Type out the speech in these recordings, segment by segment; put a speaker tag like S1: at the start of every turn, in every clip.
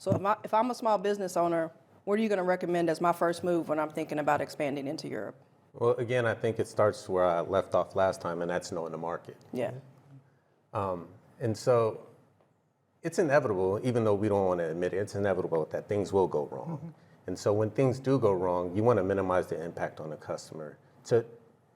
S1: So if I'm a small business owner, what are you going to recommend as my first move when I'm thinking about expanding into Europe?
S2: Well, again, I think it starts where I left off last time, and that's knowing the market.
S1: Yeah.
S2: And so it's inevitable, even though we don't want to admit it, it's inevitable that things will go wrong. Mm-hmm. And so when things do go wrong, you want to minimize the impact on the customer to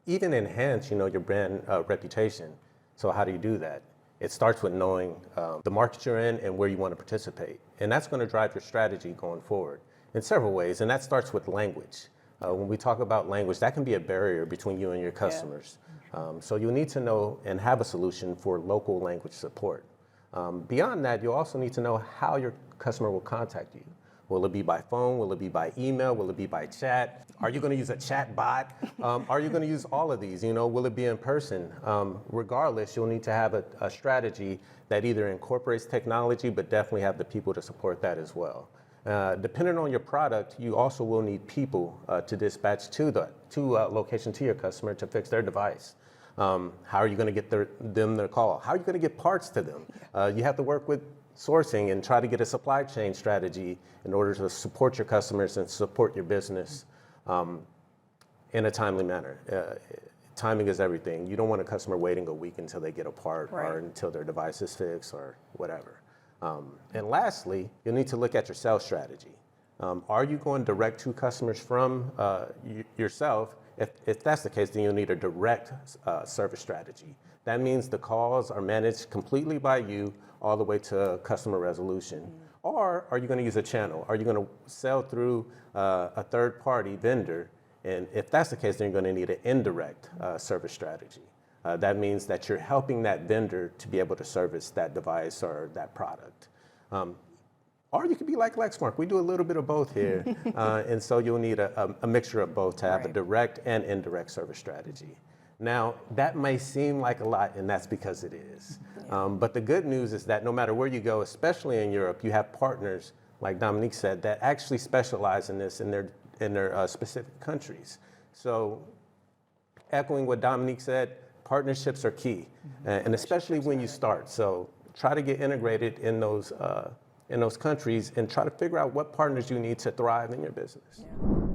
S2: even enhance, your brand reputation. So how do you do that? It starts with knowing the market you're in and where you want to participate. And that's going to drive your strategy going forward in several ways. And that starts with language. When we talk about language, that can be a barrier between you and your customers. Yeah. So you'll need to know and have a solution for local language support. Beyond that, you also need to know how your customer will contact you. Will it be by phone? Will it be by email? Will it be by chat? Are you going to use a chat bot? Are you going to use all of these? Will it be in person? Regardless, you'll need to have a strategy that either incorporates technology, but definitely have the people to support that as well. Depending on your product, you also will need people to dispatch to location to your customer to fix their device. How are you going to get them their call? How are you going to get parts to them? You have to work with sourcing and try to get a supply chain strategy in order to support your customers and support your business in a timely manner. Timing is everything. You don't want a customer waiting a week until they get a part or until their device is fixed or whatever. And lastly, you'll need to look at your sales strategy. Are you going direct to customers from yourself? If that's the case, then you'll need a direct service strategy. That means the calls are managed completely by you all the way to customer resolution. Mm-hmm. Or are you going to use a channel? Are you going to sell through a third-party vendor? And if that's the case, then you're going to need an indirect service strategy. That means that you're helping that vendor to be able to service that device or that product. Or you could be like Lexmark. We do a little bit of both here. And so you'll need a mixture of both to have a direct and indirect service strategy. Now, that may seem like a lot, and that's because it is. But the good news is that no matter where you go, especially in Europe, you have partners, like Dominique said, that actually specialize in this in their specific countries. So echoing what Dominique said, partnerships are key, and especially when you start. So try to get integrated in those countries and try to figure out what partners you need to thrive in your business. Yeah.